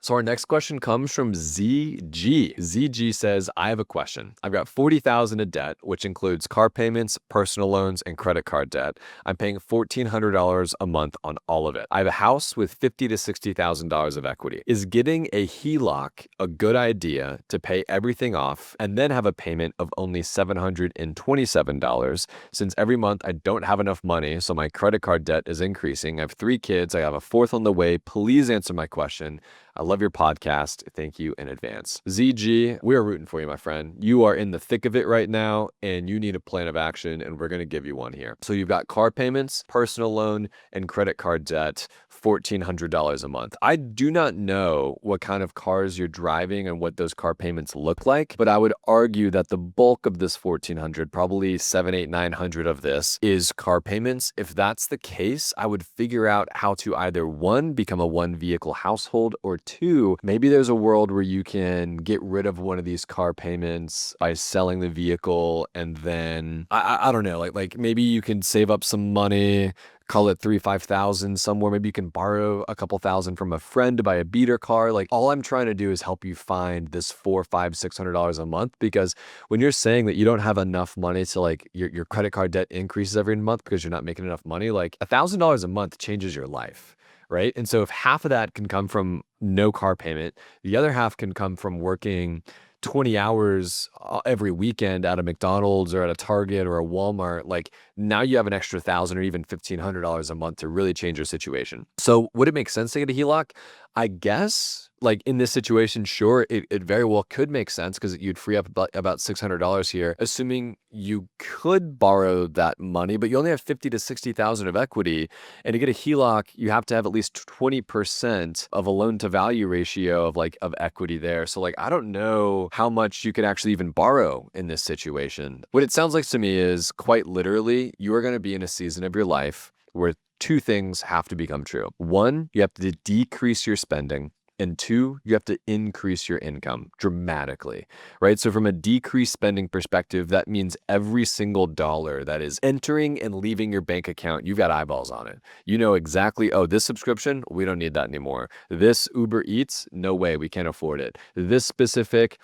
So our next question comes from ZG. ZG says, I have a question. I've got $40,000 in debt, which includes car payments, personal loans, and credit card debt. I'm paying $1,400 a month on all of it. I have a house with $50,000 to $60,000 of equity. Is getting a HELOC a good idea to pay everything off and then have a payment of only $727 since every month I don't have enough money, so my credit card debt is increasing? I have 3 kids. I have a 4th on the way. Please answer my question. I love your podcast. Thank you in advance. ZG, we are rooting for you, my friend. You are in the thick of it right now, and you need a plan of action, and we're going to give you one here. So you've got car payments, personal loan, and credit card debt, $1,400 a month. I do not know what kind of cars you're driving and what those car payments look like, but I would argue that the bulk of this $1,400, probably $700, $800, $900 of this is car payments. If that's the case, I would figure out how to either 1, become a 1-vehicle household, or 2, maybe there's a world where you can get rid of one of these car payments by selling the vehicle, and then I don't know, like maybe you can save up some money, call it $3,000-$5,000 somewhere. Maybe you can borrow a couple thousand from a friend to buy a beater car. Like, all I'm trying to do is help you find this $400, $500, $600 a month, because when you're saying that you don't have enough money to, like, your credit card debt increases every month because you're not making enough money, like $1,000 a month changes your life. Right. And so if half of that can come from no car payment, the other half can come from working 20 hours every weekend at a McDonald's or at a Target or a Walmart, like, now you have an extra $1,000 or even $1,500 a month to really change your situation. So would it make sense to get a HELOC? I guess, like, in this situation, sure, it very well could make sense, because you'd free up about $600 here, assuming you could borrow that money, but you only have $50,000 to $60,000 of equity. And to get a HELOC, you have to have at least 20% of a loan to value ratio of equity there. So, like, I don't know how much you could actually even borrow in this situation. What it sounds like to me is, quite literally, you are going to be in a season of your life where 2 things have to become true. 1, you have to decrease your spending. And 2, you have to increase your income dramatically, right? So from a decreased spending perspective, that means every single dollar that is entering and leaving your bank account, you've got eyeballs on it. You know exactly, oh, this subscription, we don't need that anymore. This Uber Eats, no way, we can't afford it. This specific,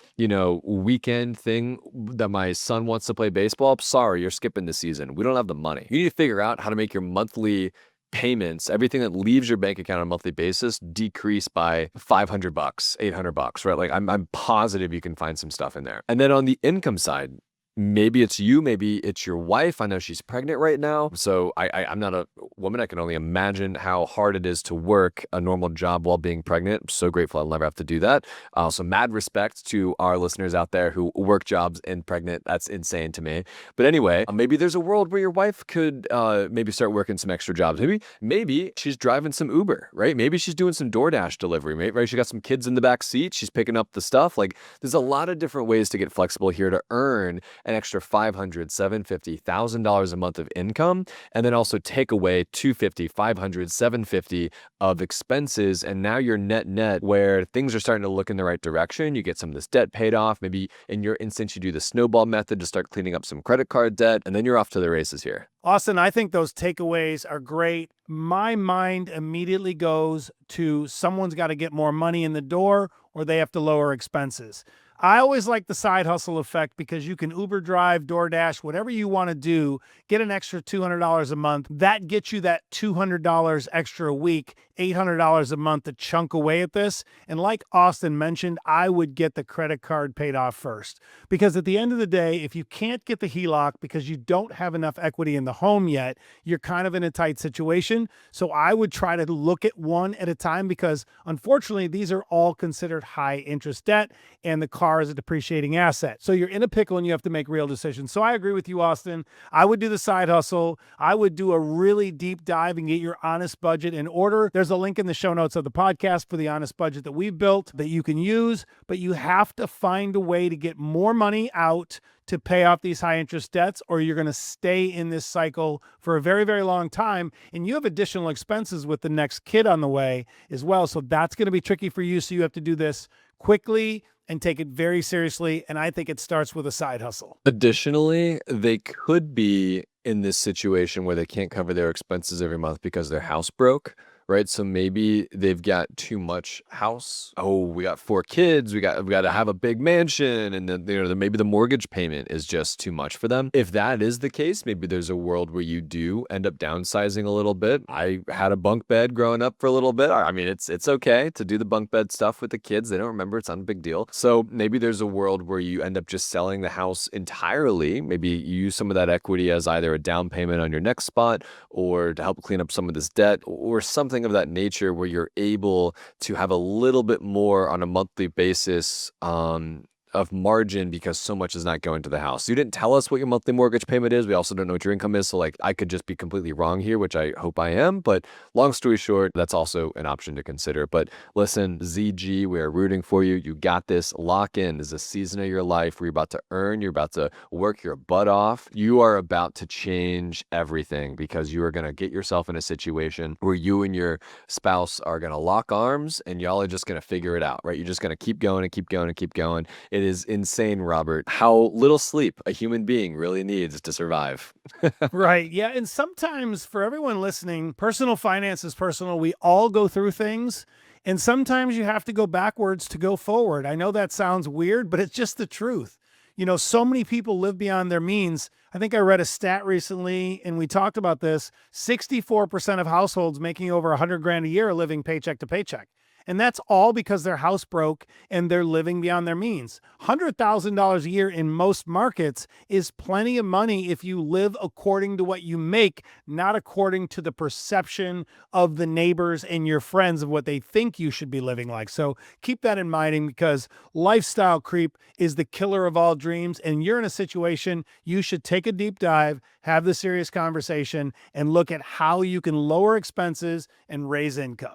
weekend thing that my son wants to play baseball, sorry, you're skipping the season. We don't have the money. You need to figure out how to make your monthly payments, everything that leaves your bank account on a monthly basis, decrease by $500, $800, right? Like, I'm positive you can find some stuff in there. And then on the income side, maybe it's you, maybe it's your wife. I know she's pregnant right now, so I'm not a woman. I can only imagine how hard it is to work a normal job while being pregnant. I'm so grateful I'll never have to do that. So mad respect to our listeners out there who work jobs and pregnant. That's insane to me. But anyway, maybe there's a world where your wife could maybe start working some extra jobs. Maybe she's driving some Uber, right? Maybe she's doing some DoorDash delivery, right? She got some kids in the back seat. She's picking up the stuff. Like, there's a lot of different ways to get flexible here to earn an extra $500, $750, $1,000 a month of income, and then also take away $250, $500, $750 of expenses. And now you're net where things are starting to look in the right direction. You get some of this debt paid off. Maybe in your instance, you do the snowball method to start cleaning up some credit card debt, and then you're off to the races here. Austin, I think those takeaways are great. My mind immediately goes to someone's got to get more money in the door, or they have to lower expenses. I always like the side hustle effect, because you can Uber drive, DoorDash, whatever you want to do, get an extra $200 a month. That gets you that $200 extra a week, $800 a month to chunk away at this. And like Austin mentioned, I would get the credit card paid off first, because at the end of the day, if you can't get the HELOC because you don't have enough equity in the home yet, you're kind of in a tight situation. So I would try to look at one at a time, because unfortunately, these are all considered high interest debt, and the car is a depreciating asset. So you're in a pickle and you have to make real decisions. So I agree with you, Austin. I would do the side hustle. I would do a really deep dive and get your honest budget in order. There's a link in the show notes of the podcast for the honest budget that we've built that you can use, but you have to find a way to get more money out to pay off these high interest debts, or you're going to stay in this cycle for a very, very long time. And you have additional expenses with the next kid on the way as well. So that's going to be tricky for you. So you have to do this quickly and take it very seriously. And I think it starts with a side hustle. Additionally, they could be in this situation where they can't cover their expenses every month because their house broke, right? So maybe they've got too much house. Oh, we got 4 kids. We got to have a big mansion, and then maybe the mortgage payment is just too much for them. If that is the case, maybe there's a world where you do end up downsizing a little bit. I had a bunk bed growing up for a little bit. I mean, it's okay to do the bunk bed stuff with the kids. They don't remember. It's not a big deal. So maybe there's a world where you end up just selling the house entirely. Maybe you use some of that equity as either a down payment on your next spot or to help clean up some of this debt or something of that nature where you're able to have a little bit more on a monthly basis of margin because so much is not going to the house. You didn't tell us what your monthly mortgage payment is. We also don't know what your income is. So like I could just be completely wrong here, which I hope I am. But long story short, that's also an option to consider. But listen, ZG, we are rooting for you. You got this. Lock in. This is a season of your life where you're about to earn. You're about to work your butt off. You are about to change everything because you are going to get yourself in a situation where you and your spouse are going to lock arms and y'all are just going to figure it out, right? You're just going to keep going and keep going and keep going. It is insane, Robert, how little sleep a human being really needs to survive. Right. Yeah. And sometimes for everyone listening, personal finance is personal. We all go through things. And sometimes you have to go backwards to go forward. I know that sounds weird, but it's just the truth. So many people live beyond their means. I think I read a stat recently, and we talked about this. 64% of households making over 100 grand a year are living paycheck to paycheck. And that's all because their house broke and they're living beyond their means. $100,000 a year in most markets is plenty of money if you live according to what you make, not according to the perception of the neighbors and your friends of what they think you should be living like. So keep that in mind because lifestyle creep is the killer of all dreams. And you're in a situation you should take a deep dive, have the serious conversation, and look at how you can lower expenses and raise income.